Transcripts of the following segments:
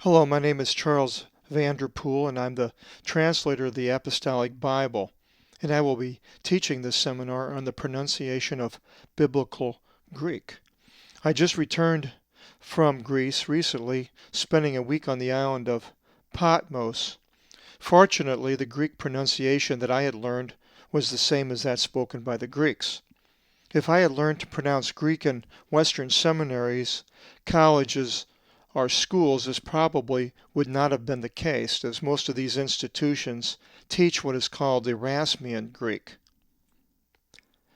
Hello, my name is Charles Vanderpool, and I'm the translator of the Apostolic Bible, and I will be teaching this seminar on the pronunciation of Biblical Greek. I just returned from Greece recently, spending a week on the island of Patmos. Fortunately, the Greek pronunciation that I had learned was the same as that spoken by the Greeks. If I had learned to pronounce Greek in Western seminaries, colleges, or schools, this probably would not have been the case, as most of these institutions teach what is called Erasmian Greek.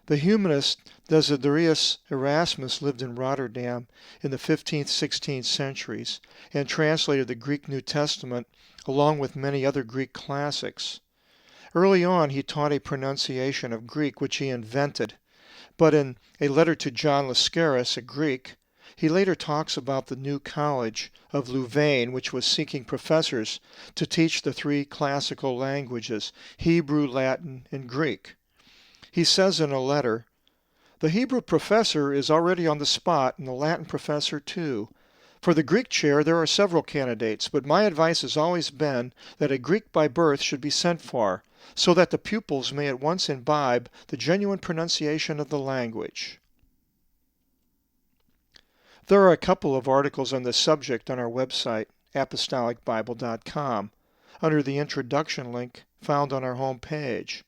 The humanist Desiderius Erasmus lived in Rotterdam in the 15th-16th centuries and translated the Greek New Testament along with many other Greek classics. Early on, he taught a pronunciation of Greek which he invented, but in a letter to John Lascaris, a Greek, he later talks about the new college of Louvain, which was seeking professors to teach the three classical languages, Hebrew, Latin, and Greek. He says in a letter, "The Hebrew professor is already on the spot, and the Latin professor too. For the Greek chair there are several candidates, but my advice has always been that a Greek by birth should be sent for, so that the pupils may at once imbibe the genuine pronunciation of the language." There are a couple of articles on this subject on our website, apostolicbible.com, under the introduction link found on our home page.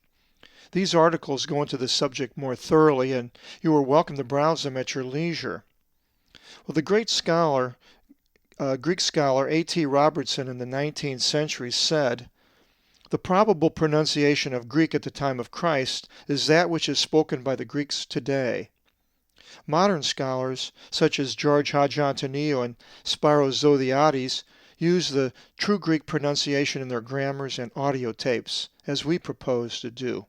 These articles go into the subject more thoroughly, and you are welcome to browse them at your leisure. Well, the great Greek scholar A.T. Robertson in the 19th century said, "The probable pronunciation of Greek at the time of Christ is that which is spoken by the Greeks today." Modern scholars, such as George Hadjiantoniou and Spiros Zodhiates, use the true Greek pronunciation in their grammars and audio tapes, as we propose to do.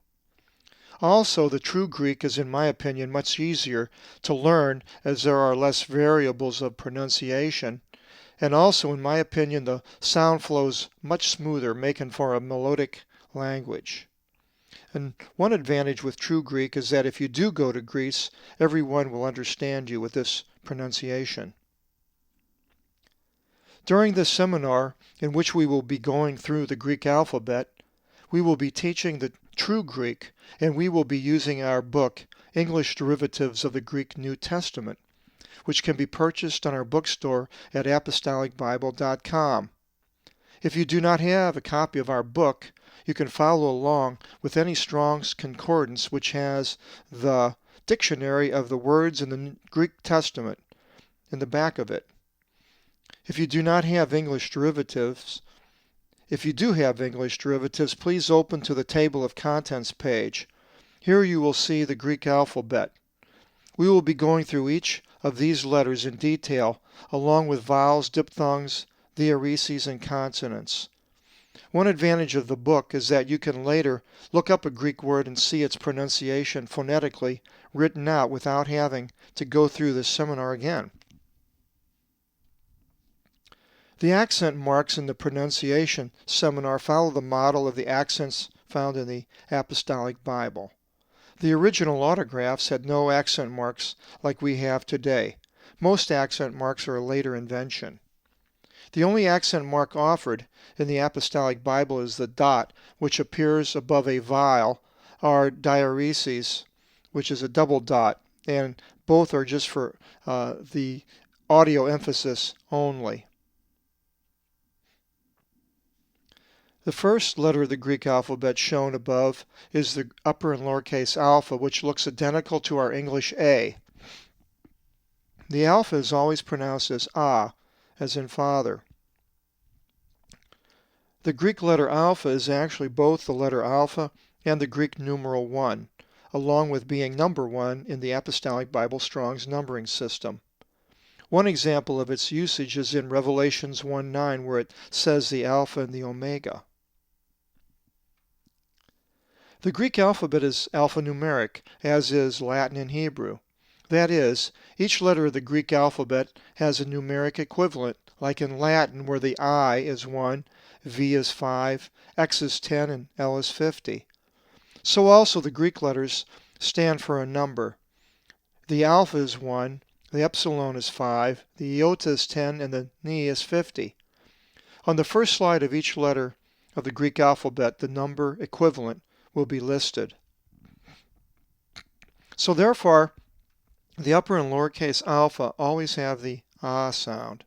Also, the true Greek is, in my opinion, much easier to learn as there are less variables of pronunciation, and also, in my opinion, the sound flows much smoother, making for a melodic language. And one advantage with true Greek is that if you do go to Greece, everyone will understand you with this pronunciation. During this seminar, in which we will be going through the Greek alphabet, we will be teaching the true Greek, and we will be using our book, English Derivatives of the Greek New Testament, which can be purchased on our bookstore at apostolicbible.com. If you do not have a copy of our book, you can follow along with any Strong's Concordance, which has the dictionary of the words in the Greek Testament in the back of it. If you do have English derivatives, please open to the table of contents page. Here you will see the Greek alphabet. We will be going through each of these letters in detail, along with vowels, diphthongs, diaereses, and consonants. One advantage of the book is that you can later look up a Greek word and see its pronunciation phonetically written out without having to go through this seminar again. The accent marks in the pronunciation seminar follow the model of the accents found in the Apostolic Bible. The original autographs had no accent marks like we have today. Most accent marks are a later invention. The only accent mark offered in the Apostolic Bible is the dot, which appears above a vowel, or diaereses, which is a double dot, and both are just for the audio emphasis only. The first letter of the Greek alphabet shown above is the upper and lowercase alpha, which looks identical to our English A. The alpha is always pronounced as A, as in father. The Greek letter alpha is actually both the letter alpha and the Greek numeral 1, along with being number 1 in the Apostolic Bible Strong's numbering system. One example of its usage is in Revelations 1:9, where it says the alpha and the omega. The Greek alphabet is alphanumeric, as is Latin and Hebrew. That is, each letter of the Greek alphabet has a numeric equivalent, like in Latin, where the I is 1, V is 5, X is 10, and L is 50. So also the Greek letters stand for a number. The alpha is 1, the epsilon is 5, the iota is 10, and the ni is 50. On the first slide of each letter of the Greek alphabet, the number equivalent will be listed. So therefore, the upper and lowercase alpha always have the ah sound.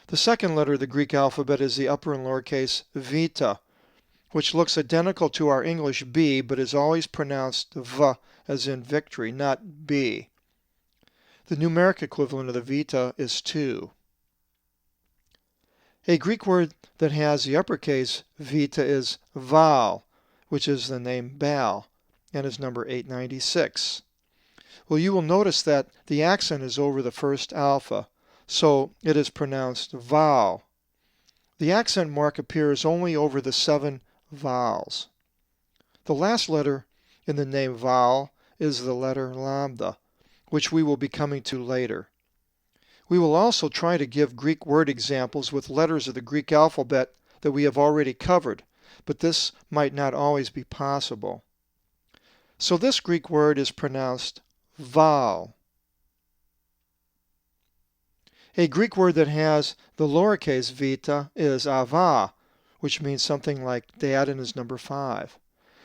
The second letter of the Greek alphabet is the upper and lowercase veeta, which looks identical to our English B, but is always pronounced v, as in victory, not B. The numeric equivalent of the veeta is 2. A Greek word that has the uppercase veeta is val, which is the name Baal, and is number 896. Well, you will notice that the accent is over the first alpha, so it is pronounced val. The accent mark appears only over the 7 vowels. The last letter in the name Val is the letter lambda, which we will be coming to later. We will also try to give Greek word examples with letters of the Greek alphabet that we have already covered, but this might not always be possible. So this Greek word is pronounced Val. A Greek word that has the lowercase veeta is ava, which means something like dad and is number 5.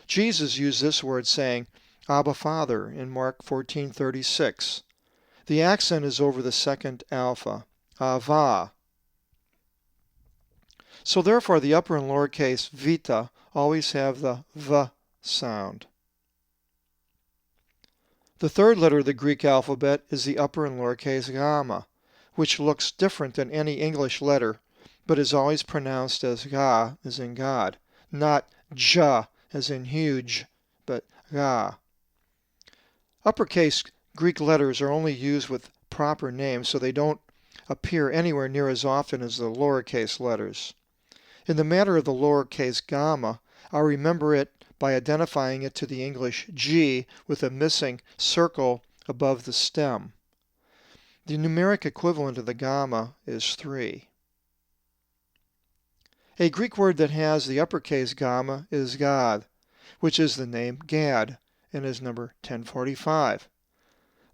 Jesus used this word saying, Abba Father, in Mark 14:36. The accent is over the second alpha, ava. So therefore the upper and lowercase veeta always have the v sound. The third letter of the Greek alphabet is the upper and lowercase gamma, which looks different than any English letter, but is always pronounced as ga, as in God, not ja, as in huge, but ga. Uppercase Greek letters are only used with proper names, so they don't appear anywhere near as often as the lowercase letters. In the matter of the lowercase gamma, I'll remember it by identifying it to the English G with a missing circle above the stem. The numeric equivalent of the gamma is 3. A Greek word that has the uppercase gamma is God, which is the name Gad, and is number 1045.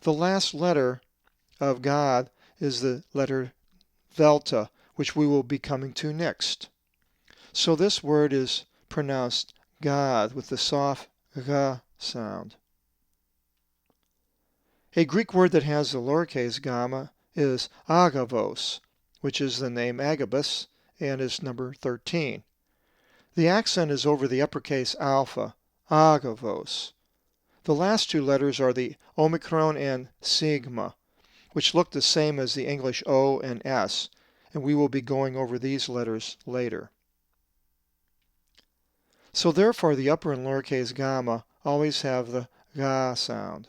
The last letter of God is the letter dheltah, which we will be coming to next. So this word is pronounced God with the soft ga sound. A Greek word that has the lowercase gamma is agavos, which is the name Agabus, and is number 13. The accent is over the uppercase alpha, agavos. The last 2 letters are the omicron and sigma, which look the same as the English O and S, and we will be going over these letters later. So therefore the upper and lowercase gamma always have the ga sound.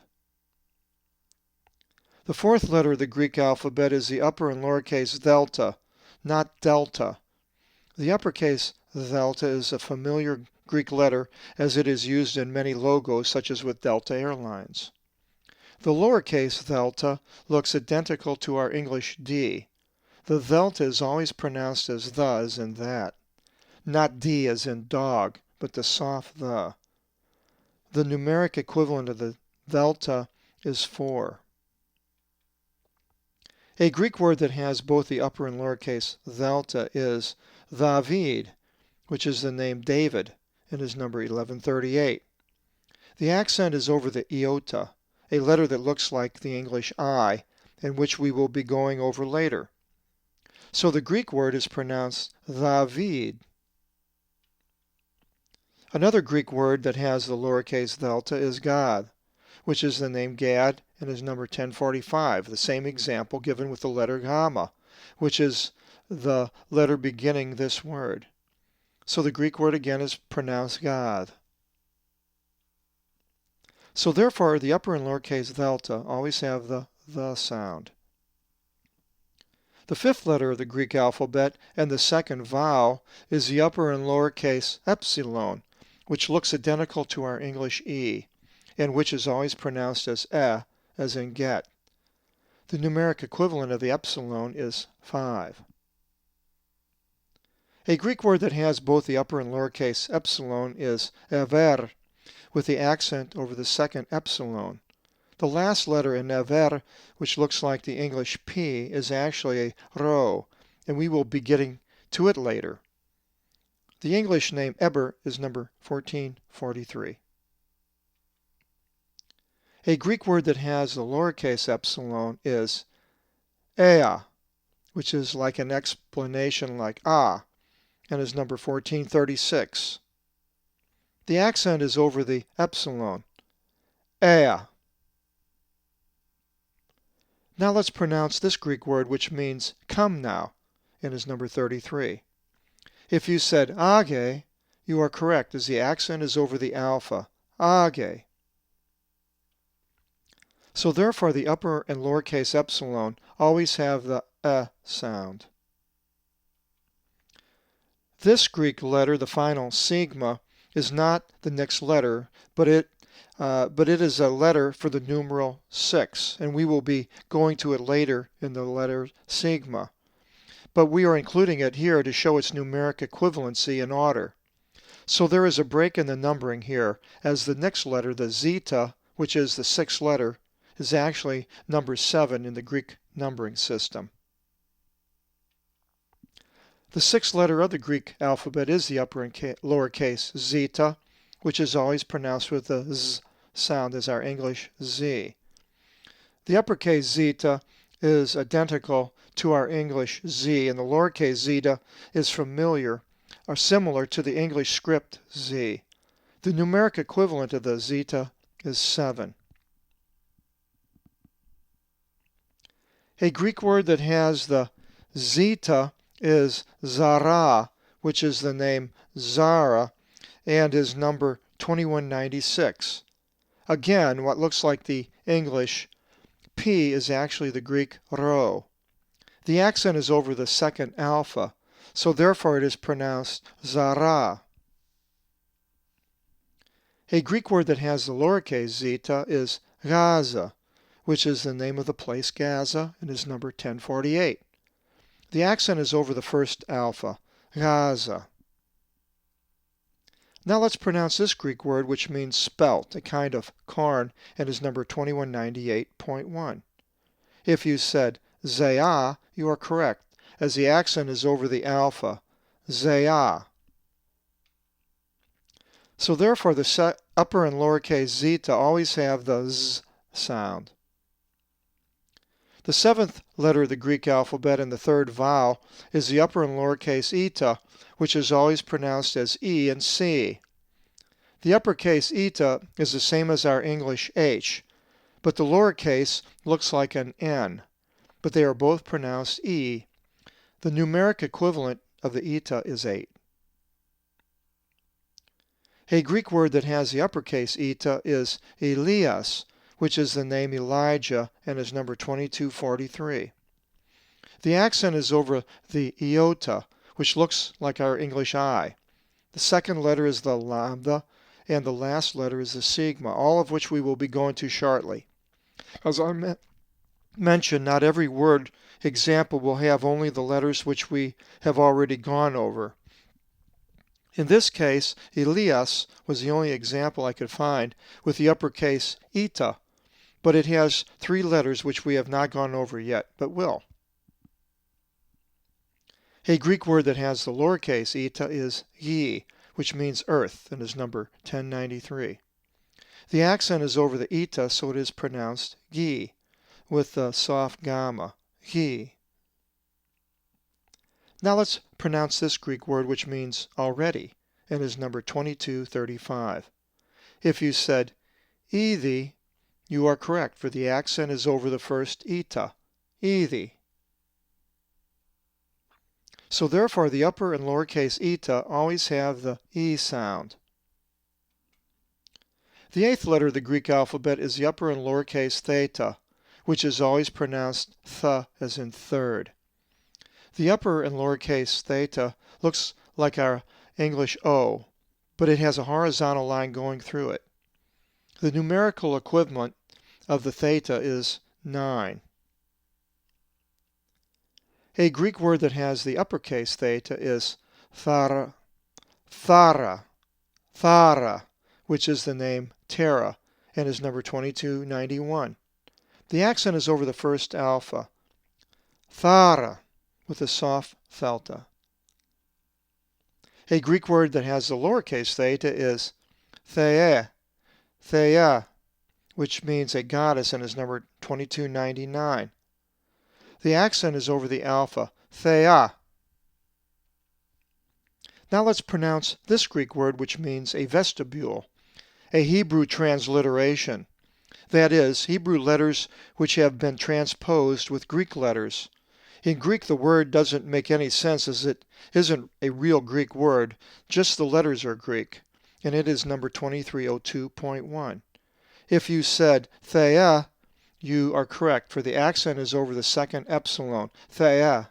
The fourth letter of the Greek alphabet is the upper and lowercase dheltah, not delta. The uppercase dheltah is a familiar Greek letter as it is used in many logos such as with Delta Airlines. The lowercase dheltah looks identical to our English D. The dheltah is always pronounced as the as in that, not D as in dog, but the soft the. The numeric equivalent of the dheltah is 4. A Greek word that has both the upper and lowercase dheltah is David, which is the name David, and is number 1138. The accent is over the iota, a letter that looks like the English I, and which we will be going over later. So the Greek word is pronounced David. Another Greek word that has the lowercase dheltah is God, which is the name Gad and is number 1045, the same example given with the letter gamma, which is the letter beginning this word. So the Greek word again is pronounced God. So therefore the upper and lowercase dheltah always have the sound. The fifth letter of the Greek alphabet and the second vowel is the upper and lowercase epsilon, which looks identical to our English E, and which is always pronounced as as in get. The numeric equivalent of the epsilon is 5. A Greek word that has both the upper and lowercase epsilon is ever, with the accent over the second epsilon. The last letter in ever, which looks like the English P, is actually a rho, and we will be getting to it later. The English name Eber is number 1443. A Greek word that has the lowercase epsilon is ea, which is like an explanation like ah, and is number 1436. The accent is over the epsilon. Ea. Now let's pronounce this Greek word which means come now, and is number 33. If you said age, you are correct as the accent is over the alpha. Age. So therefore the upper and lowercase epsilon always have the sound. This Greek letter, the final sigma, is not the next letter, but it is a letter for the numeral 6, and we will be going to it later in the letter sigma. But we are including it here to show its numeric equivalency in order. So there is a break in the numbering here, as the next letter, the zeetah, which is the 6th letter, is actually number 7 in the Greek numbering system. The 6th letter of the Greek alphabet is the upper and lowercase zeetah, which is always pronounced with the z sound as our English z. The uppercase zeetah is identical to our English z, and the lowercase zeetah is familiar or similar to the English script z. The numeric equivalent of the zeetah is 7. A Greek word that has the zeetah is zara, which is the name Zara, and is number 2196. Again, what looks like the English P is actually the Greek rho. The accent is over the second alpha, so therefore it is pronounced zara. A Greek word that has the lowercase zeetah is Gaza, which is the name of the place Gaza and is number 1048. The accent is over the first alpha, Gaza. Now let's pronounce this Greek word which means spelt, a kind of corn, and is number 2198.1. If you said zeah, you are correct, as the accent is over the alpha, zeah. So therefore the upper and lowercase zeetah always have the z sound. The 7th letter of the Greek alphabet and the 3rd vowel is the upper and lowercase eta, which is always pronounced as E and C. The uppercase eta is the same as our English H, but the lowercase looks like an N, but they are both pronounced E. The numeric equivalent of the eta is 8. A Greek word that has the uppercase eta is Elias, which is the name Elijah and is number 2243. The accent is over the iota, which looks like our English I. The second letter is the lambda, and the last letter is the sigma, all of which we will be going to shortly. As I mentioned, not every word example will have only the letters which we have already gone over. In this case, Elias was the only example I could find with the uppercase eta, but it has 3 letters which we have not gone over yet, but will. A Greek word that has the lowercase eta is ye, which means earth, and is number 1093. The accent is over the eta, so it is pronounced ye, with the soft gamma, ye. Now let's pronounce this Greek word which means already, and is number 2235. If you said ethi, you are correct, for the accent is over the first eta, ethi. So therefore the upper and lowercase eta always have the E sound. The 8th letter of the Greek alphabet is the upper and lowercase theta, which is always pronounced th as in third. The upper and lowercase theta looks like our English O, but it has a horizontal line going through it. The numerical equivalent of the theta is 9. A Greek word that has the uppercase theta is thara, which is the name Terra and is number 2291. The accent is over the first alpha, thara. with a soft dheltah. A Greek word that has the lowercase theta is thea, thea, which means a goddess and is number 2299. The accent is over the alpha, thea. Now let's pronounce this Greek word, which means a vestibule, a Hebrew transliteration. That is, Hebrew letters which have been transposed with Greek letters. In Greek, the word doesn't make any sense as it isn't a real Greek word, just the letters are Greek, and it is number 2302.1. If you said thea, you are correct, for the accent is over the second epsilon, thea.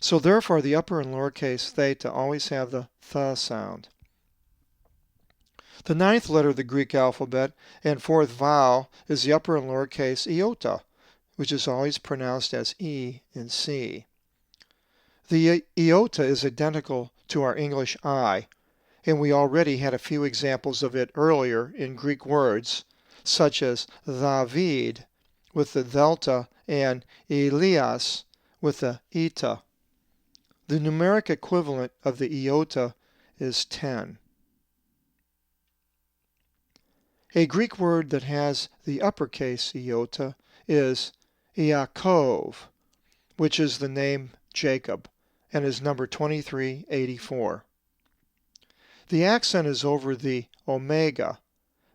So therefore, the upper and lowercase theta always have the th sound. The ninth letter of the Greek alphabet and fourth vowel is the upper and lowercase iota, which is always pronounced as E in C. The iota is identical to our English I, and we already had a few examples of it earlier in Greek words, such as David with the dheltah and Elias with the eta. The numeric equivalent of the iota is 10. A Greek word that has the uppercase iota is Yaakov, which is the name Jacob, and is number 2384. The accent is over the omega,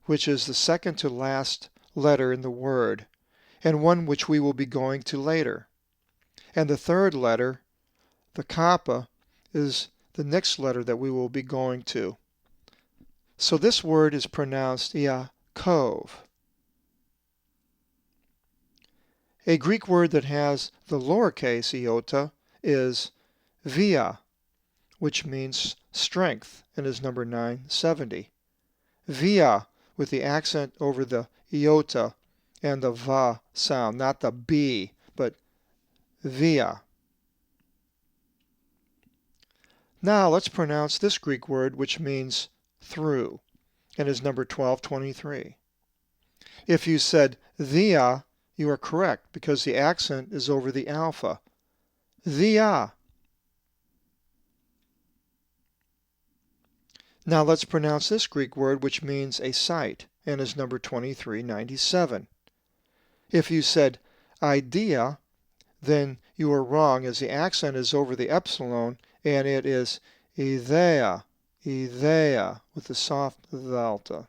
which is the second to last letter in the word, and one which we will be going to later. And the third letter, the kappa, is the next letter that we will be going to. So this word is pronounced Yaakov. A Greek word that has the lowercase iota is veeta, which means strength, and is number 970. Via with the accent over the iota and the va sound, not the b, but via. Now let's pronounce this Greek word which means through, and is number 1223. If you said thea, you are correct because the accent is over the alpha. Thea. Now let's pronounce this Greek word which means a sight and is number 2397. If you said idea, then you are wrong as the accent is over the epsilon and it is idea, idea with the soft dheltah.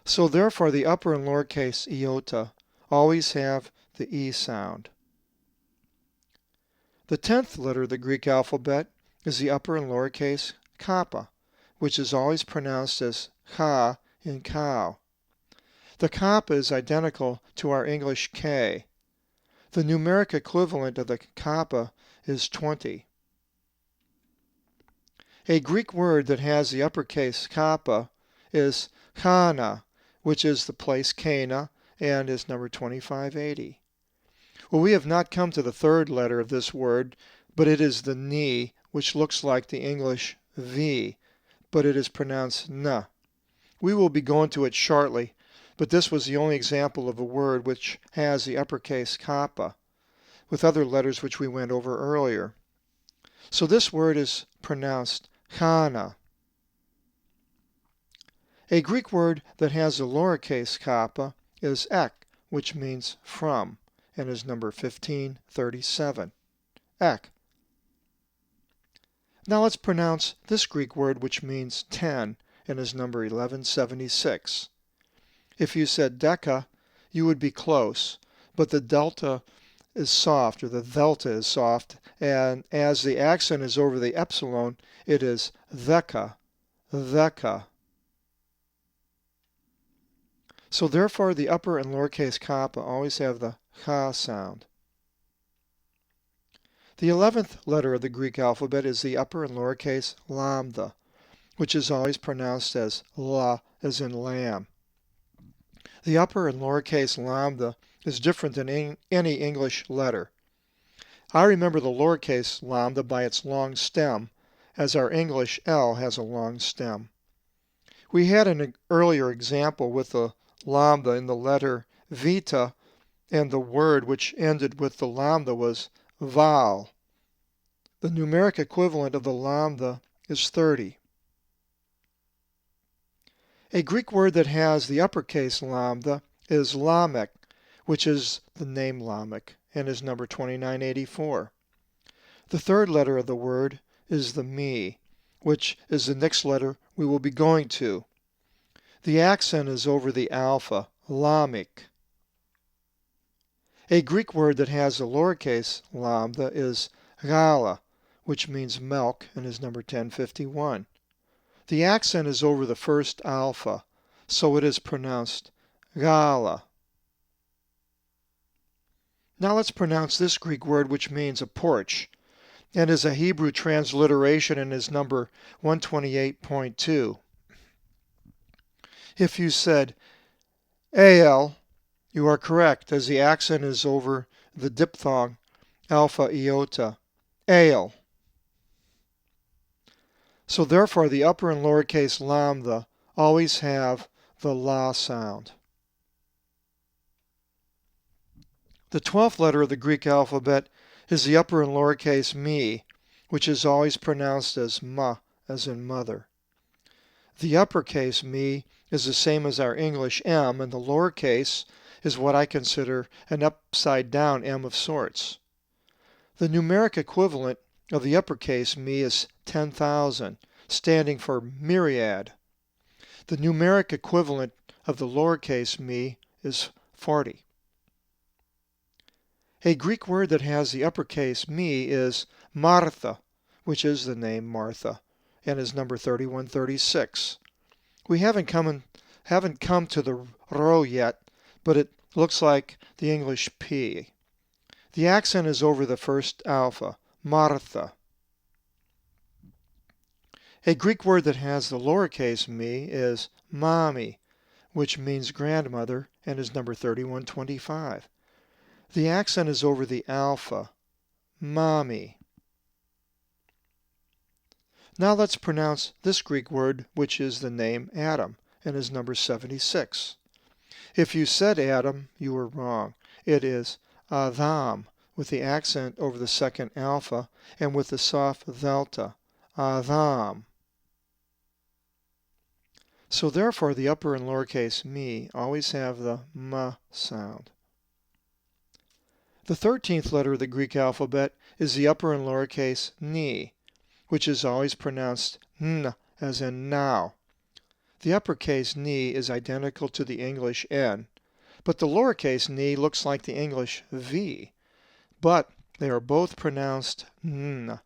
So therefore the upper and lowercase iota always have the E sound. The 10th letter of the Greek alphabet is the upper and lowercase kappa, which is always pronounced as ka in cow. The kappa is identical to our English K. The numeric equivalent of the kappa is 20. A Greek word that has the uppercase kappa is kana, which is the place Cana and is number 2580. Well, we have not come to the third letter of this word, but it is the ni, which looks like the English V, but it is pronounced na. We will be going to it shortly, but this was the only example of a word which has the uppercase kappa, with other letters which we went over earlier. So this word is pronounced kana. A Greek word that has a lowercase kappa is ek, which means from, and is number 1537. Ek. Now let's pronounce this Greek word which means 10 and is number 1176. If you said deca, you would be close, but the delta is soft, or the dheltah is soft, and as the accent is over the epsilon, it is theca, theca. So therefore the upper and lowercase kappa always have the cha sound. The 11th letter of the Greek alphabet is the upper and lowercase lambda, which is always pronounced as la, as in lamb. The upper and lowercase lambda is different than any English letter. I remember the lowercase lambda by its long stem, as our English L has a long stem. We had an earlier example with the lambda in the letter veeta and the word which ended with the lambda was val. The numeric equivalent of the lambda is 30. A Greek word that has the uppercase lambda is Lamech, which is the name Lamech, and is number 2984. The third letter of the word is the me, which is the next letter we will be going to. The accent is over the alpha, Lamech. A Greek word that has a lowercase lambda is gala, which means milk, and is number 1051. The accent is over the first alpha, so it is pronounced gala. Now let's pronounce this Greek word which means a porch, and is a Hebrew transliteration and is number 128.2. If you said al, you are correct, as the accent is over the dipthong alpha iota, ale. So therefore the upper and lowercase lambda always have the la sound. The 12th letter of the Greek alphabet is the upper and lowercase mi, which is always pronounced as ma, as in mother. The uppercase mi is the same as our English M, and the lowercase is what I consider an upside down M of sorts. The numeric equivalent of the uppercase mi is 10,000, standing for myriad. The numeric equivalent of the lowercase mi is 40. A Greek word that has the uppercase mi is Martha, which is the name Martha, and is number 3136. We haven't come to the rho yet, but it looks like the English P. The accent is over the first alpha, Martha. A Greek word that has the lowercase mi is Mami, which means grandmother, and is number 3125. The accent is over the alpha, Mami. Now let's pronounce this Greek word, which is the name Adam, and is number 76. If you said Adam, you were wrong. It is Adam, with the accent over the second alpha, and with the soft dheltah, Adam. So therefore the upper and lowercase mi always have the ma sound. The 13th letter of the Greek alphabet is the upper and lowercase ni, which is always pronounced n, as in now. The uppercase ni is identical to the English n, but the lowercase ni looks like the English v, but they are both pronounced n.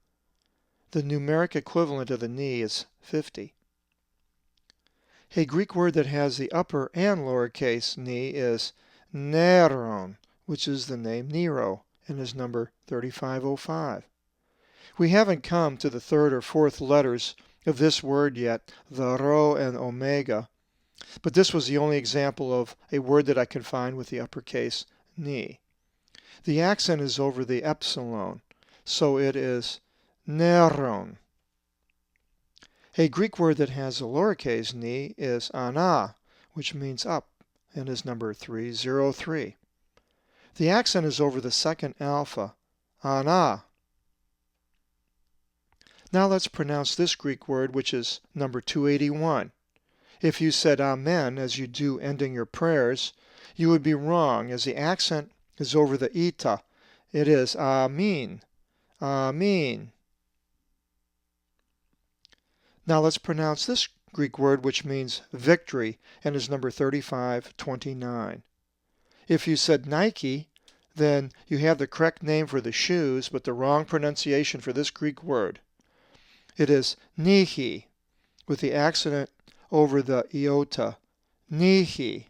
The numeric equivalent of the ni is 50. A Greek word that has the upper and lowercase ni is Neron, which is the name Nero, and is number 3505. We haven't come to the third or fourth letters of this word yet, the rho and omega, but this was the only example of a word that I could find with the uppercase ni. The accent is over the epsilon, so it is Neron. A Greek word that has a lowercase ni is ana, which means up, and is number 303. The accent is over the second alpha, ana. Now let's pronounce this Greek word, which is number 281. If you said amen, as you do ending your prayers, you would be wrong, as the accent is over the eta. It is amin, amin. Now let's pronounce this Greek word, which means victory, and is number 3529. If you said Nike, then you have the correct name for the shoes, but the wrong pronunciation for this Greek word. It is nihi, with the accent over the iota, nihi.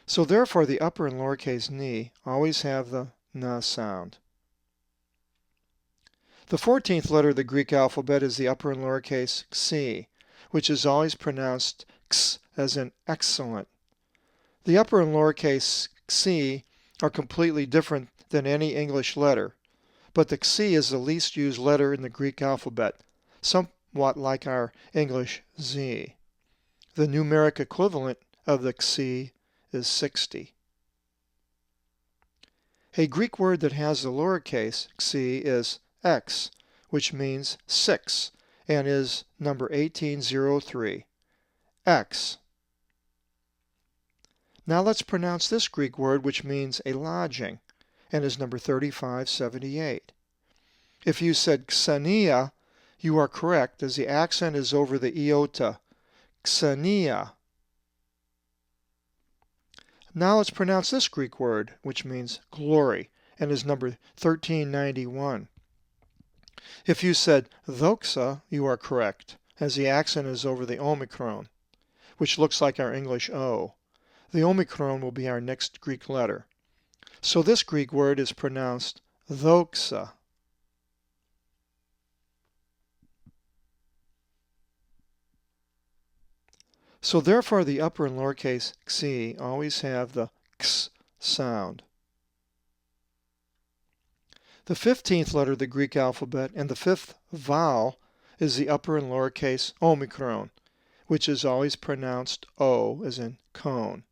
So therefore the upper and lowercase ni always have the na sound. The 14th letter of the Greek alphabet is the upper and lowercase xi, which is always pronounced x, as in excellent. The upper and lowercase xi are completely different than any English letter, but the xi is the least used letter in the Greek alphabet, somewhat like our English z. The numeric equivalent of the xi is 60. A Greek word that has the lowercase xi is x, which means 6, and is number 1803. X. Now let's pronounce this Greek word, which means a lodging, and is number 3578. If you said xenia, you are correct, as the accent is over the iota. Xenia. Now let's pronounce this Greek word, which means glory, and is number 1391. If you said doxa, you are correct, as the accent is over the omicron, which looks like our English O. The omicron will be our next Greek letter. So this Greek word is pronounced doxa. So therefore the upper and lowercase xi always have the x sound. The 15th letter of the Greek alphabet and the 5th vowel is the upper and lowercase omicron, which is always pronounced O, as in cone.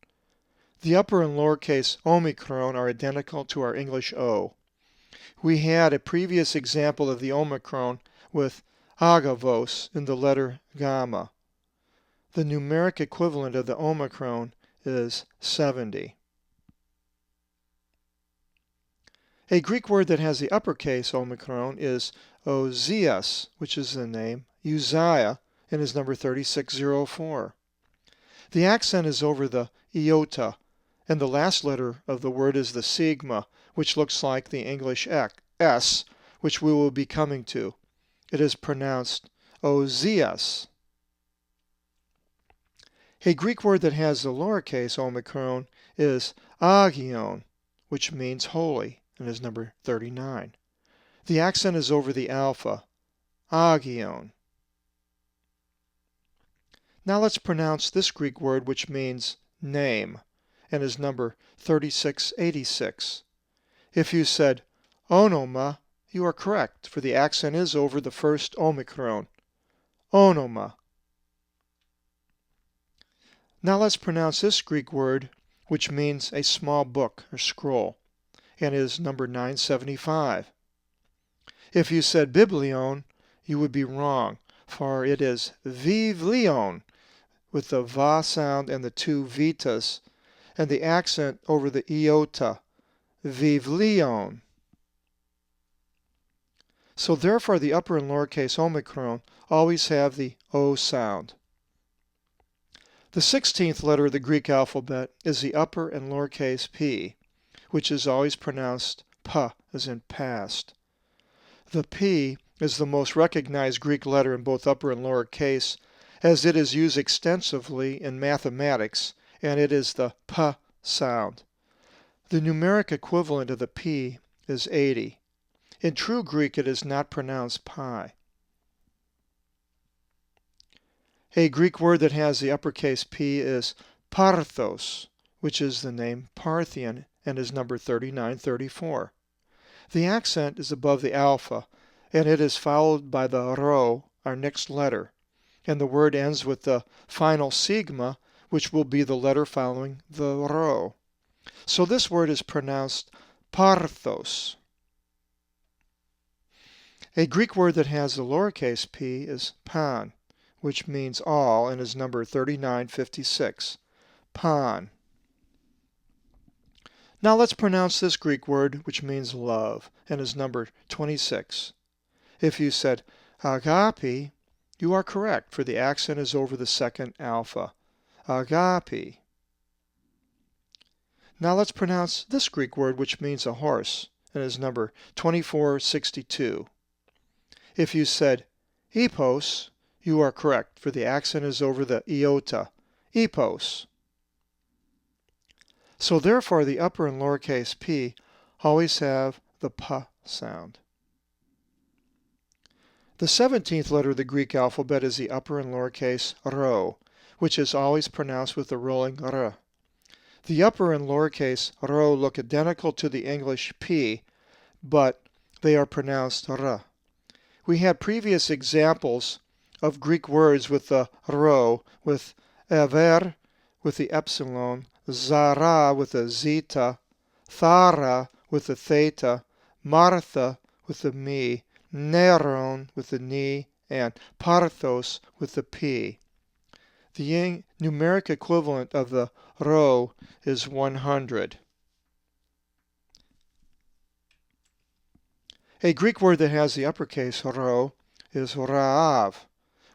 The upper and lowercase omicron are identical to our English O. We had a previous example of the omicron with agavos in the letter gamma. The numeric equivalent of the omicron is 70. A Greek word that has the uppercase omicron is Ozias, which is the name Uzziah, and is number 3604. The accent is over the iota, and the last letter of the word is the sigma, which looks like the English S, which we will be coming to. It is pronounced Ozias. A Greek word that has the lowercase omicron is agion, which means holy, and is number 39. The accent is over the alpha, agion. Now let's pronounce this Greek word, which means name, and is number 3686. If you said onoma, you are correct, for the accent is over the first omicron, onoma. Now let's pronounce this Greek word, which means a small book or scroll, and is number 975. If you said biblion, you would be wrong, for it is vivlion, with the va sound and the two veetas, and the accent over the iota, vivlion. So therefore the upper and lowercase omicron always have the O sound. The 16th letter of the Greek alphabet is the upper and lowercase p, which is always pronounced pa, as in past. The p is the most recognized Greek letter in both upper and lower case, as it is used extensively in mathematics, and it is the p sound. The numeric equivalent of the p is 80. In true Greek, it is not pronounced pi. A Greek word that has the uppercase P is Parthos, which is the name Parthian and is number 3934. The accent is above the alpha, and it is followed by the rho, our next letter, and the word ends with the final sigma, which will be the letter following the rho. So this word is pronounced Parthos. A Greek word that has the lowercase p is pan, which means all and is number 3956. Pan. Now let's pronounce this Greek word, which means love, and is number 26. If you said agape, you are correct, for the accent is over the second alpha. Agape. Now let's pronounce this Greek word, which means a horse, and is number 2462. If you said epos, you are correct, for the accent is over the iota, epos. So therefore the upper and lowercase p always have the p sound. The 17th letter of the Greek alphabet is the upper and lowercase rho, which is always pronounced with the rolling r. The upper and lowercase rho look identical to the English p, but they are pronounced r. We had previous examples of Greek words with the rho, with aver, with the epsilon, Zara with a zeetah, Thara with a theta, Martha with a me, Neron with a ni, and Parthos with a p. The numeric equivalent of the rho is 100. A Greek word that has the uppercase rho is Ra'av,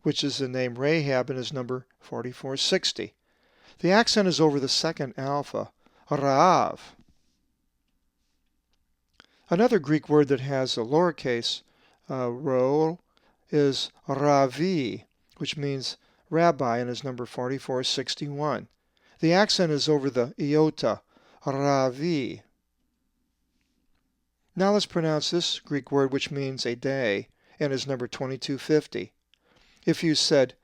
which is the name Rahab and is number 4460. The accent is over the second alpha, Ra'av. Another Greek word that has a lowercase rho is Ravi, which means rabbi and is number 4461. The accent is over the iota, Ravi. Now let's pronounce this Greek word which means a day and is number 2250. If you said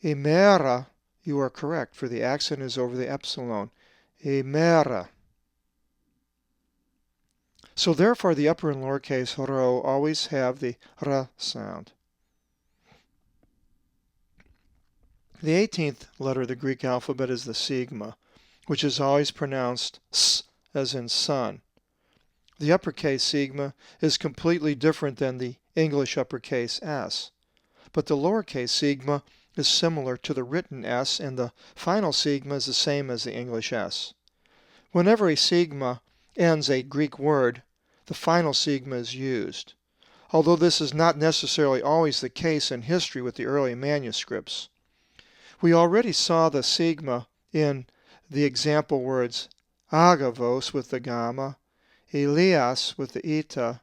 imera, you are correct, for the accent is over the epsilon. Imera. So therefore the upper and lowercase rho always have the r sound. The 18th letter of the Greek alphabet is the sigma, which is always pronounced s as in sun. The uppercase sigma is completely different than the English uppercase s, but the lowercase sigma is similar to the written s, and the final sigma is the same as the English s. Whenever a sigma ends a Greek word, the final sigma is used, although this is not necessarily always the case in history with the early manuscripts. We already saw the sigma in the example words agavos with the gamma, Elias with the eta,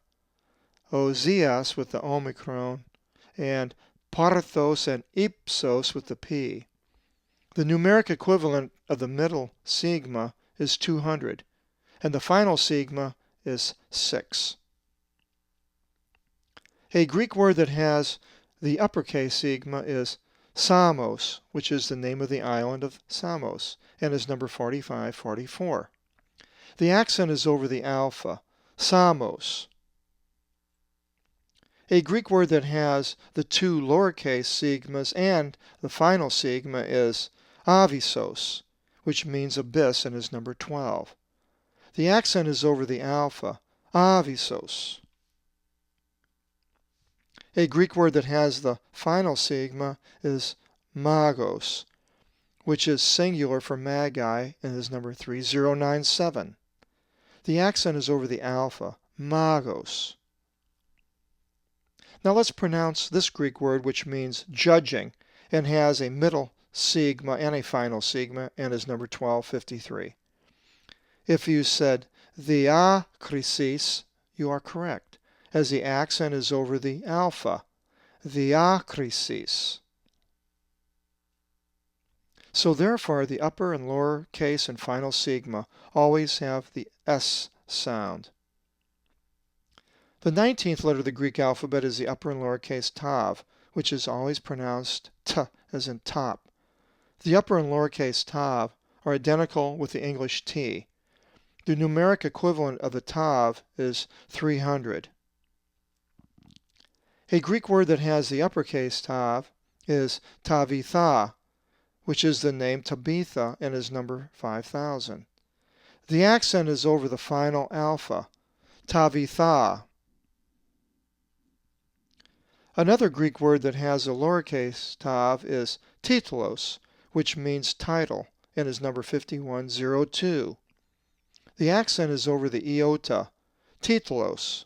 Ozias with the omicron, and Parthos and Ipsos with the p. The numeric equivalent of the middle sigma is 200, and the final sigma is 6. A Greek word that has the uppercase sigma is Samos, which is the name of the island of Samos, and is number 4544. The accent is over the alpha, Samos. A Greek word that has the two lowercase sigmas and the final sigma is Avisos, which means abyss and is number 12. The accent is over the alpha, Avisos. A Greek word that has the final sigma is magos, which is singular for magi and is number 3097. The accent is over the alpha, magos. Now let's pronounce this Greek word which means judging and has a middle sigma and a final sigma and is number 1253. If you said diakrisis, you are correct, as the accent is over the alpha, diakrisis. So therefore the upper and lower case and final sigma always have the S sound. The 19th letter of the Greek alphabet is the upper and lower case tav, which is always pronounced t as in top. The upper and lower case tav are identical with the English t. The numeric equivalent of the tav is 300. A Greek word that has the uppercase tav is tavitha, which is the name Tabitha and is number 5000. The accent is over the final alpha, tavitha. Another Greek word that has a lowercase tav is titlos, which means title and is number 5102. The accent is over the iota, titlos.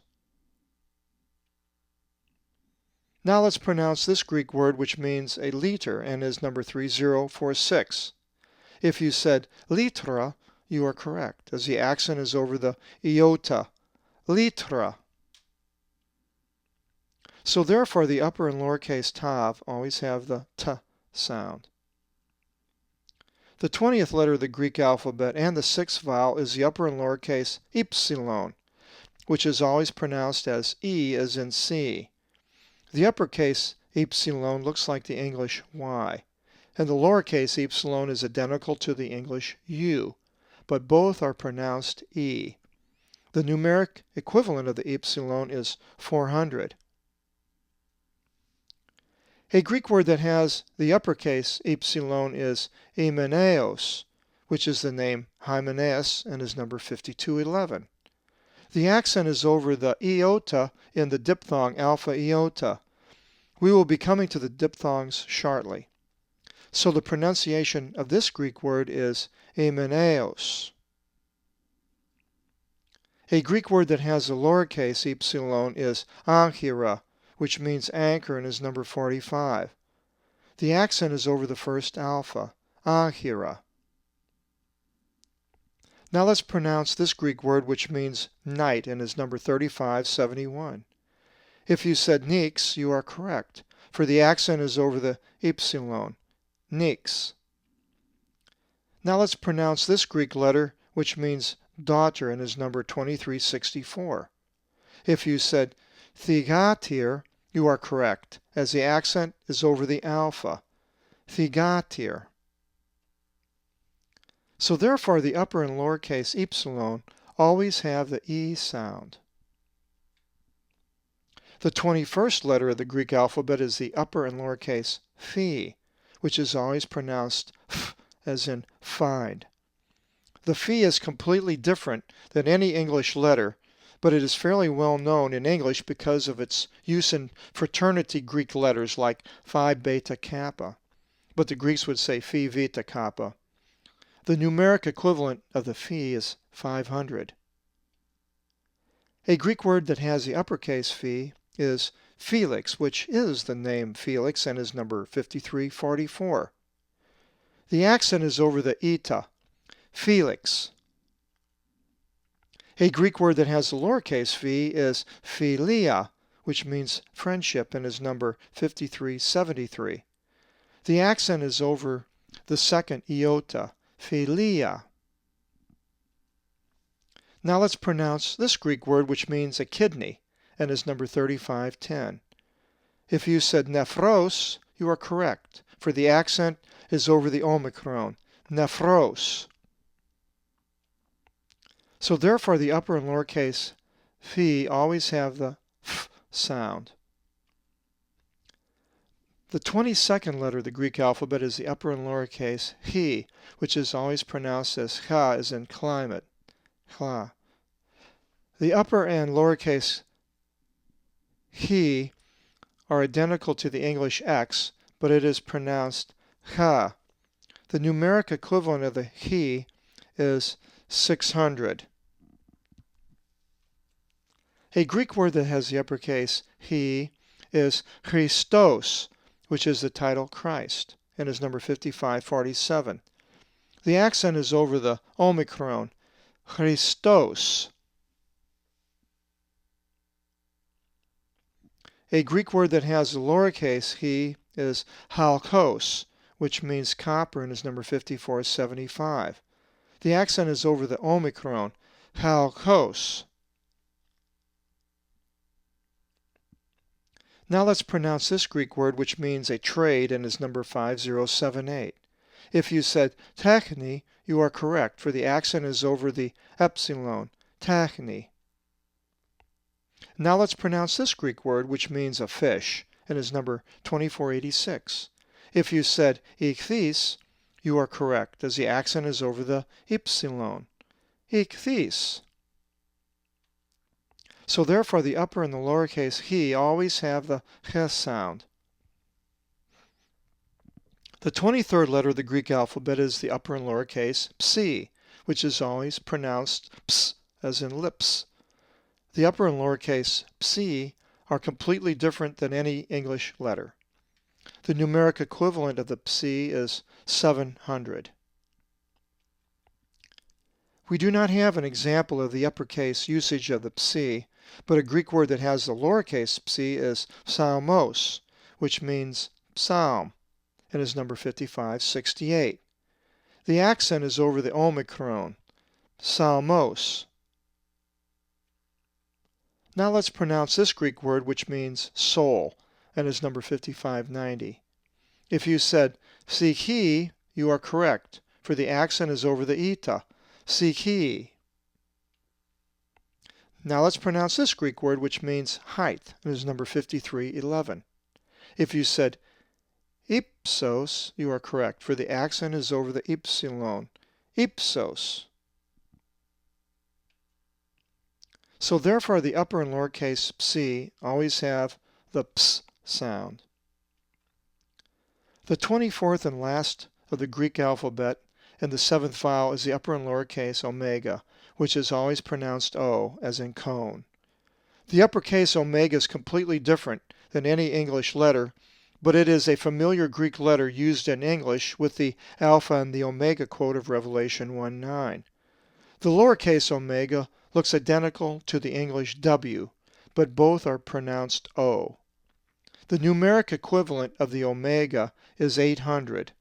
Now let's pronounce this Greek word which means a liter and is number 3046. If you said litra, you are correct, as the accent is over the iota, litra. So therefore the upper and lower case tav always have the t sound. The 20th letter of the Greek alphabet and the 6th vowel is the upper and lower case eepsilon, which is always pronounced as E as in C. The uppercase epsilon looks like the English Y, and the lowercase epsilon is identical to the English U, but both are pronounced E. The numeric equivalent of the epsilon is 400. A Greek word that has the uppercase epsilon is emeneos, which is the name Hymenaeus and is number 5211. The accent is over the iota in the diphthong alpha iota. We will be coming to the diphthongs shortly. So the pronunciation of this Greek word is emeneos. A Greek word that has a lowercase epsilon is ankyra, which means anchor and is number 45. The accent is over the first alpha, ankyra. Now let's pronounce this Greek word which means night and is number 3571. If you said nix, you are correct, for the accent is over the epsilon, nix. Now let's pronounce this Greek letter which means daughter and is number 2364. If you said thegatir, you are correct, as the accent is over the alpha, thegatir. So therefore the upper and lowercase epsilon always have the E sound. The 21st letter of the Greek alphabet is the upper and lowercase phi, which is always pronounced f, as in find. The phi is completely different than any English letter, but it is fairly well known in English because of its use in fraternity Greek letters like phi beta kappa, but the Greeks would say phi veeta kappa. The numeric equivalent of the phi is 500. A Greek word that has the uppercase phi is Felix, which is the name Felix and is number 5344. The accent is over the eta, Felix. A Greek word that has the lowercase phi is philia, which means friendship and is number 5373. The accent is over the second iota, philia. Now let's pronounce this Greek word which means a kidney and is number 3510. If you said nephros, you are correct, for the accent is over the omicron, nephros. So therefore the upper and lowercase phi always have the f sound. The 22nd letter of the Greek alphabet is the upper and lowercase he, which is always pronounced as cha, as in climate, cha. The upper and lowercase he are identical to the English x, but it is pronounced cha. The numeric equivalent of the he is 600. A Greek word that has the uppercase he is Christos, which is the title Christ, and is number 5547. The accent is over the omicron, Christos. A Greek word that has the lowercase he is halkos, which means copper and is number 5475. The accent is over the omicron, halkos. Now let's pronounce this Greek word which means a trade and is number 5078. If you said techni, you are correct, for the accent is over the epsilon, techni. Now let's pronounce this Greek word which means a fish and is number 2486. If you said ichthys, you are correct, as the accent is over the epsilon, ichthys. So therefore the upper and the lowercase he always have the ch sound. The 23rd letter of the Greek alphabet is the upper and lowercase psi, which is always pronounced ps, as in lips. The upper and lowercase psi are completely different than any English letter. The numeric equivalent of the psi is 700. We do not have an example of the uppercase usage of the psi, but a Greek word that has the lowercase psi is psalmos, which means psalm, and is number 5568. The accent is over the omicron, psalmos. Now let's pronounce this Greek word which means soul, and is number 5590. If you said psyche, you are correct, for the accent is over the eta, psyche. Now let's pronounce this Greek word which means height, and is number 5311. If you said ipsos, you are correct, for the accent is over the epsilon, ipsos. So therefore the upper and lowercase psi always have the ps sound. The 24th and last of the Greek alphabet and the 7th vowel is the upper and lowercase omega, which is always pronounced O, as in cone. The uppercase omega is completely different than any English letter, but it is a familiar Greek letter used in English with the alpha and the omega quote of Revelation 1:9. The lowercase omega looks identical to the English W, but both are pronounced O. The numeric equivalent of the omega is 800.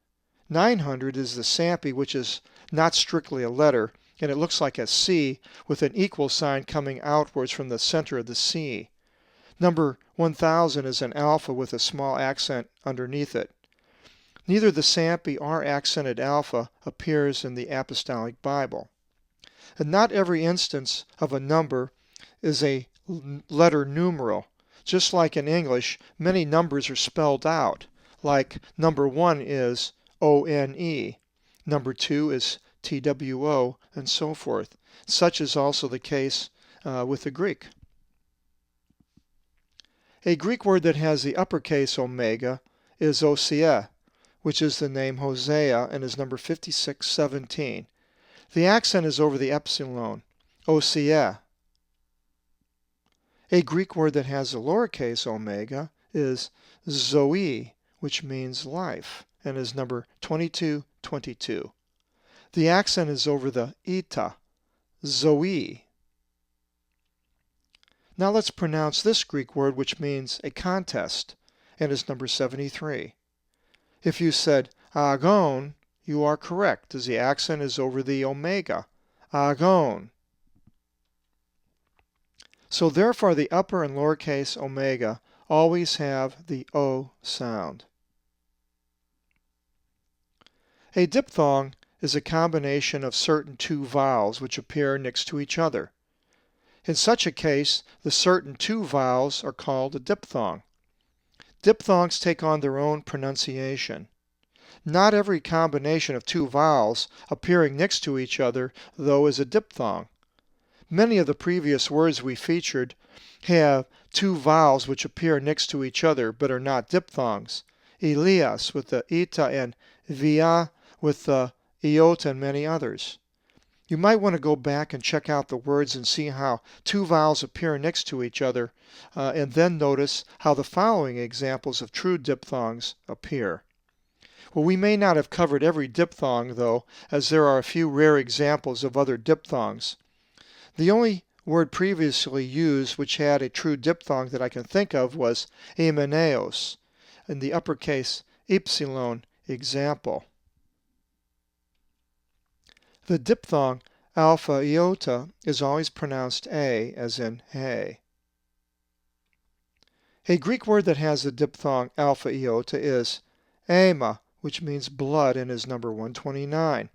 900 is the Sampi, which is not strictly a letter, and it looks like a C with an equal sign coming outwards from the center of the C. Number 1000 is an alpha with a small accent underneath it. Neither the Sampi or accented alpha appears in the Apostolic Bible. And not every instance of a number is a letter numeral. Just like in English, many numbers are spelled out, like number 1 is O-N-E, number 2 is T-W-O, and so forth. Such is also the case with the Greek. A Greek word that has the uppercase omega is Osea, which is the name Hosea and is number 5617. The accent is over the epsilon, Osea. A Greek word that has the lowercase omega is Zoe, which means life, and is number 2222. The accent is over the eta, Zoe. Now let's pronounce this Greek word, which means a contest, and is number 73. If you said agon, you are correct, as the accent is over the omega, agon. So therefore the upper and lowercase omega always have the O sound. A dipthong is a combination of certain two vowels which appear next to each other. In such a case, the certain two vowels are called a dipthong. Diphthongs take on their own pronunciation. Not every combination of two vowels appearing next to each other, though, is a dipthong. Many of the previous words we featured have two vowels which appear next to each other but are not diphthongs. Elias with the eta and via with the iota and many others. You might want to go back and check out the words and see how two vowels appear next to each other, and then notice how the following examples of true diphthongs appear. Well, we may not have covered every diphthong, though, as there are a few rare examples of other diphthongs. The only word previously used which had a true diphthong that I can think of was ameneos, in the uppercase epsilon example. The diphthong alpha iota is always pronounced A, as in hey. A Greek word that has the diphthong alpha iota is ema, which means blood and is number 129.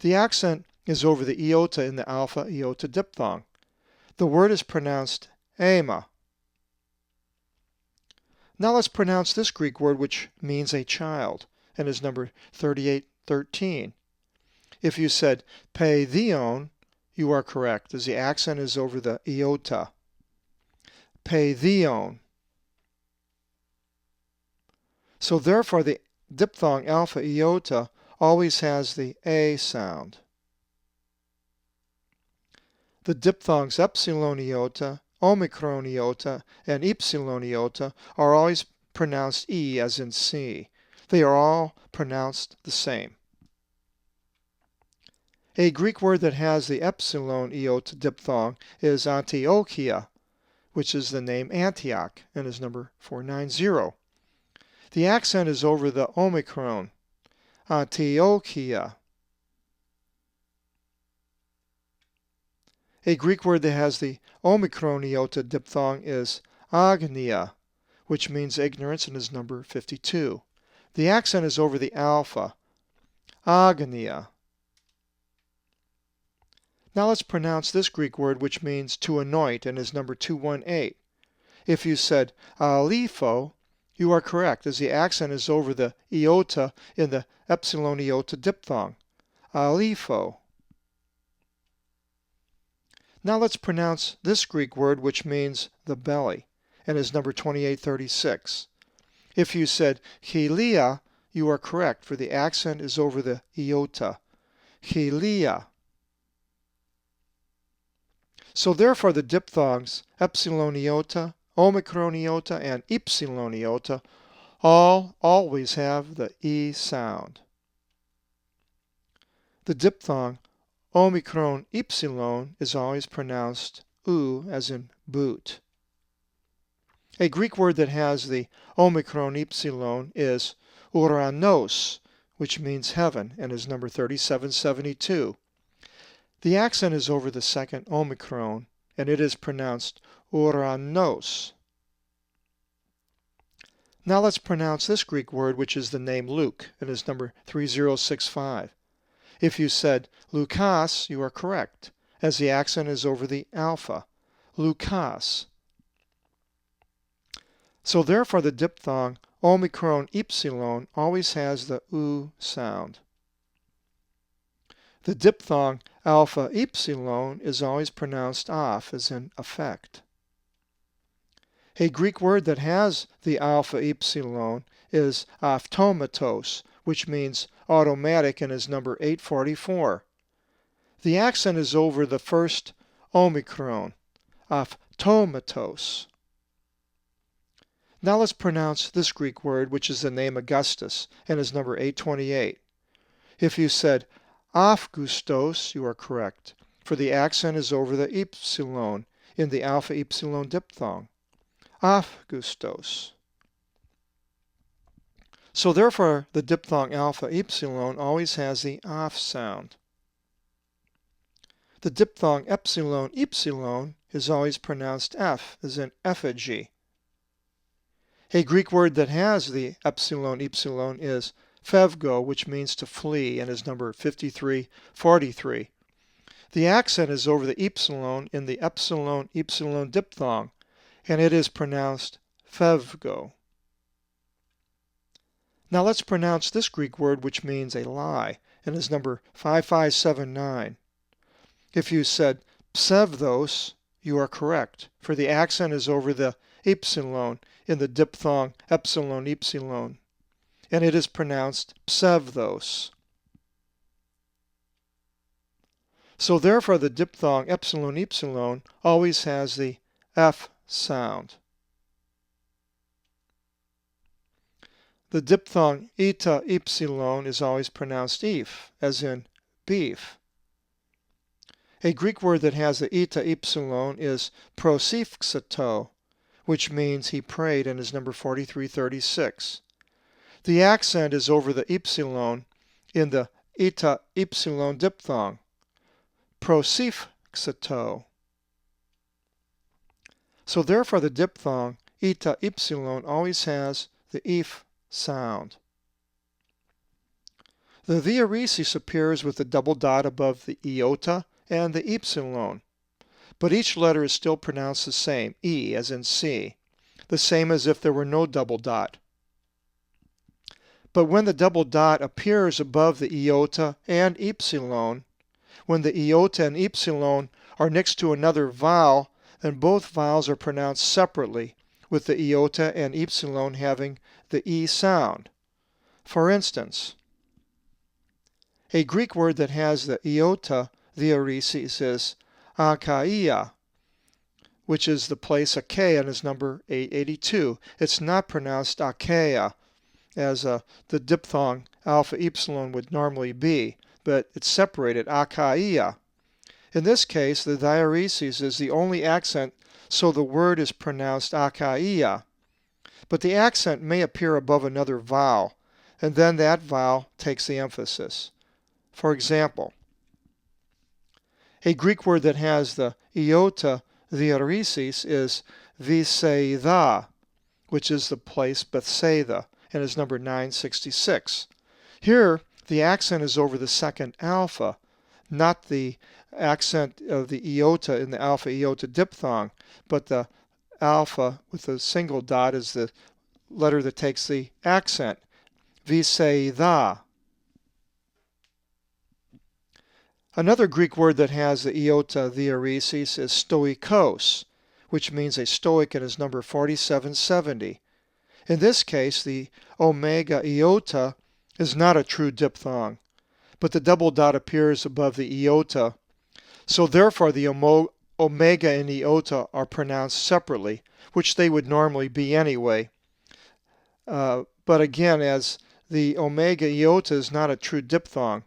The accent is over the iota in the alpha iota diphthong. The word is pronounced ema. Now let's pronounce this Greek word which means a child and is number 3813. If you said paidion, you are correct, as the accent is over the iota. Paidion. So therefore the diphthong alpha iota always has the A sound. The diphthongs epsilon iota, omicron iota, and epsilon iota are always pronounced E as in C. They are all pronounced the same. A Greek word that has the epsilon iota diphthong is Antiochia, which is the name Antioch and is number 490. The accent is over the omicron, Antiochia. A Greek word that has the omicron iota diphthong is agnia, which means ignorance and is number 52. The accent is over the alpha, agnia. Now let's pronounce this Greek word which means to anoint and is number 218. If you said alipho, you are correct, as the accent is over the iota in the epsilon iota diphthong. alipho. Now let's pronounce this Greek word which means the belly and is number 2836. If you said helia, you are correct, for the accent is over the iota. Helia. So therefore the diphthongs epsilon iota, omicron iota, and eepsilon iota always have the E sound. The diphthong omicron epsilon is always pronounced U as in boot. A Greek word that has the omicron epsilon is uranos, which means heaven, and is number 3772. The accent is over the second omicron, and it is pronounced uranos. Now let's pronounce this Greek word, which is the name Luke, and is number 3065. If you said Lukas, you are correct, as the accent is over the alpha. Lukas. So therefore the diphthong omicron epsilon always has the U sound. The diphthong alpha epsilon is always pronounced off, as in effect. A Greek word that has the alpha epsilon is automatos, which means automatic, and is number 844. The accent is over the first omicron, automatos. Now let's pronounce this Greek word, which is the name Augustus, and is number 828. If you said Augustos, you are correct, for the accent is over the epsilon in the alpha epsilon diphthong. Augustos. So therefore the diphthong alpha epsilon always has the off sound. The diphthong epsilon epsilon is always pronounced F, as in effigy. A Greek word that has the epsilon epsilon is phevgo, which means to flee, and is number 5343. The accent is over the epsilon in the epsilon epsilon diphthong, and it is pronounced phevgo. Now let's pronounce this Greek word, which means a lie, and is number 5579. If you said psevdos, you are correct, for the accent is over the epsilon in the diphthong epsilon epsilon, and it is pronounced psevdos. So therefore the diphthong epsilon epsilon always has the F sound. The diphthong eta epsilon is always pronounced ef, as in beef. A Greek word that has the eta epsilon is prosipxato, which means he prayed, and is number 4336. The accent is over the epsilon in the eta epsilon diphthong. Prosipxato. So therefore the diphthong eta epsilon always has the ef sound. The diaeresis appears with the double dot above the iota and the epsilon, but each letter is still pronounced the same, E as in C, the same as if there were no double dot. But when the double dot appears above the iota and epsilon, when the iota and epsilon are next to another vowel, then both vowels are pronounced separately, with the iota and epsilon having the E sound. For instance, a Greek word that has the iota diaeresis is akaia, which is the place achaia, and is number 882. It's not pronounced achaia, as the diphthong alpha epsilon would normally be, but it's separated, akaia. In this case, the diaeresis is the only accent, so the word is pronounced akaia. But the accent may appear above another vowel, and then that vowel takes the emphasis. For example, a Greek word that has the iota diaeresis is veeta, which is the place Bethsaida, and is number 966. Here, the accent is over the second alpha, not the accent of the iota in the alpha iota diphthong, but the alpha with a single dot is the letter that takes the accent. Veeta. Another Greek word that has the iota theoresis is stoikos, which means a stoic and is number 4770. In this case, the omega iota is not a true diphthong, but the double dot appears above the iota, so therefore the omega and iota are pronounced separately, which they would normally be anyway. But again, as the omega iota is not a true diphthong,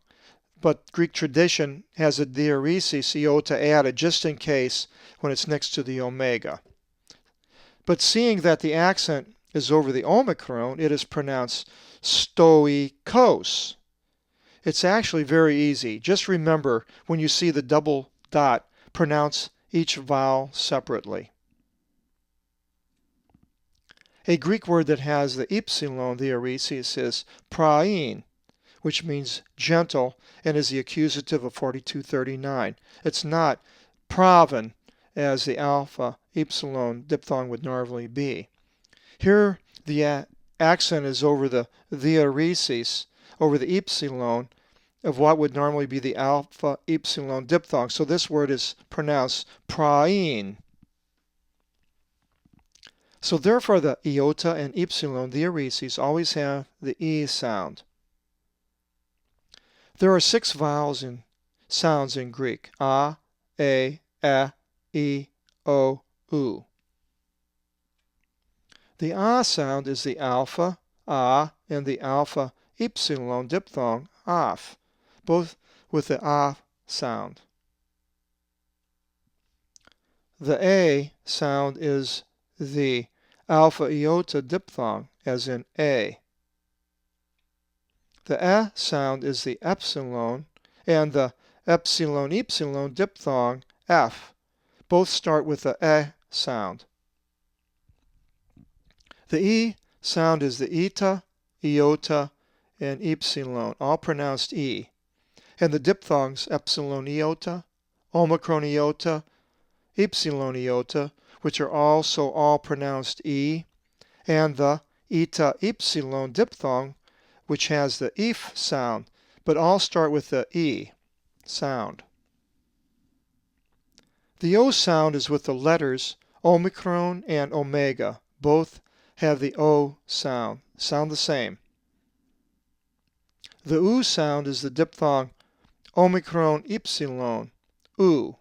but Greek tradition has a diaeresis iota added just in case when it's next to the omega. But seeing that the accent is over the omicron, it is pronounced stoikos. It's actually very easy. Just remember, when you see the double dot, pronounce each vowel separately. A Greek word that has the eepsilon theoresis is praein, which means gentle and is the accusative of 4239. It's not praven, as the alpha epsilon diphthong would normally be. Here the accent is over the theoresis, over the epsilon of what would normally be the alpha epsilon diphthong. So this word is pronounced praein. So therefore the iota and epsilon theoresis always have the E sound. There are 6 vowels and sounds in Greek: a, e, o, u. The a sound is the alpha a and the alpha epsilon diphthong af, both with the a sound. The a sound is the alpha iota diphthong, as in a. The e sound is the epsilon and the epsilon epsilon diphthong f. Both start with the e sound. The e sound is the eta, iota, and epsilon, all pronounced e. And the diphthongs epsilon iota, omicron iota, epsilon iota, which are also all pronounced e, and the eta epsilon diphthong, which has the ef sound, but all start with the e sound. The o sound is with the letters omicron and omega. Both have the o sound the same. The u sound is the diphthong omicron epsilon, u.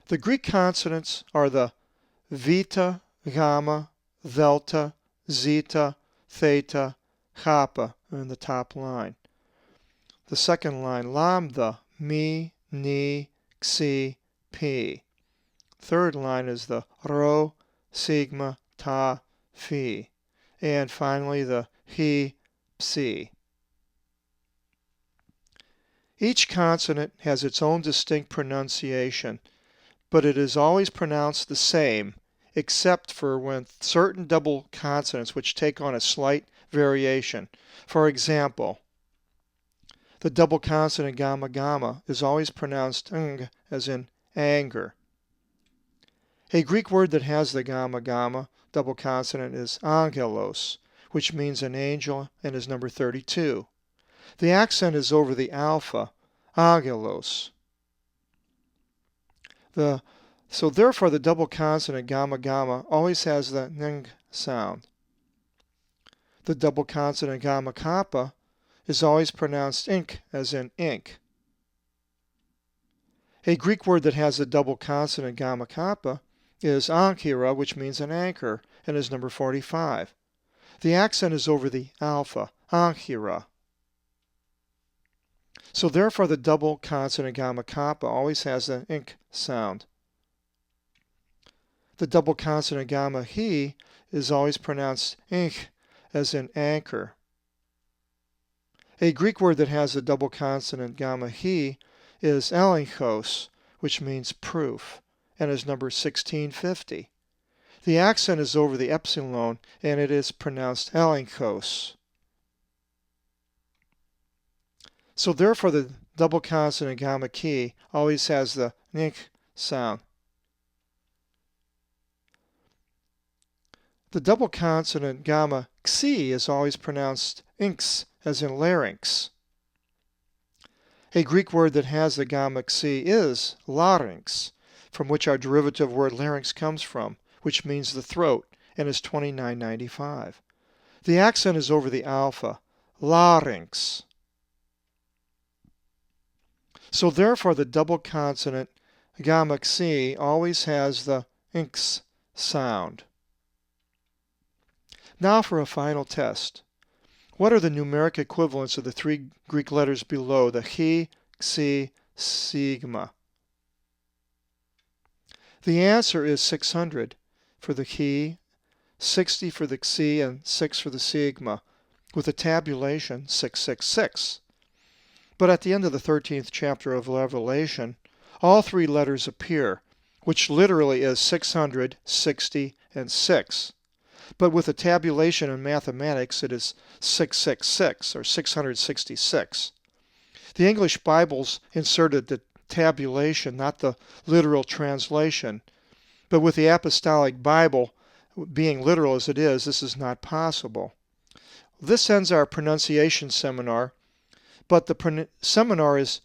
The Greek consonants are the veeta, gamma, dheltah, zeetah, theta, kappa in the top line. The second line, lambda, mi, ni, xi, pi. Third line is the rho, sigma, ta, phi. And finally the he, psi. Each consonant has its own distinct pronunciation, but it is always pronounced the same, except for when certain double consonants which take on a slight variation. For example, the double consonant gamma gamma is always pronounced ng, as in anger. A Greek word that has the gamma gamma double consonant is angelos, which means an angel and is number 32. The accent is over the alpha, angelos. So therefore the double consonant gamma gamma always has the ng sound. The double consonant gamma kappa is always pronounced ink, as in ink. A Greek word that has the double consonant gamma kappa is ankyra, which means an anchor, and is number 45. The accent is over the alpha, ankyra. So therefore the double consonant gamma kappa always has the ink sound. The double consonant gamma he is always pronounced ink, as in anchor. A Greek word that has the double consonant gamma he is elenchos, which means proof, and is number 1650. The accent is over the epsilon, and it is pronounced elenchos. So therefore the double consonant gamma chi always has the nk sound. The double consonant gamma xi is always pronounced inx, as in larynx. A Greek word that has the gamma xi is larynx, from which our derivative word larynx comes from, which means the throat, and is $29.95. The accent is over the alpha, larynx. So therefore the double consonant gamma xi always has the nx sound. Now for a final test. What are the numeric equivalents of the three Greek letters below, the chi, xi, sigma? The answer is 600 for the chi, 60 for the xi, and 6 for the sigma, with a tabulation 666. But at the end of the 13th chapter of Revelation, all three letters appear, which literally is 600, 60, and 6. But with a tabulation in mathematics, it is 666, or 666. The English Bibles inserted the tabulation, not the literal translation. But with the Apostolic Bible, being literal as it is, this is not possible. This ends our pronunciation seminar, but the seminar is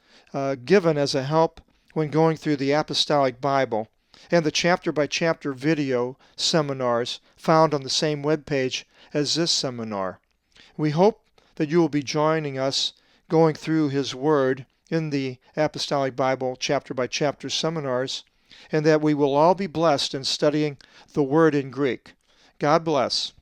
given as a help when going through the Apostolic Bible, and the chapter-by-chapter video seminars found on the same webpage as this seminar. We hope that you will be joining us going through His Word in the Apostolic Bible chapter-by-chapter seminars, and that we will all be blessed in studying the Word in Greek. God bless.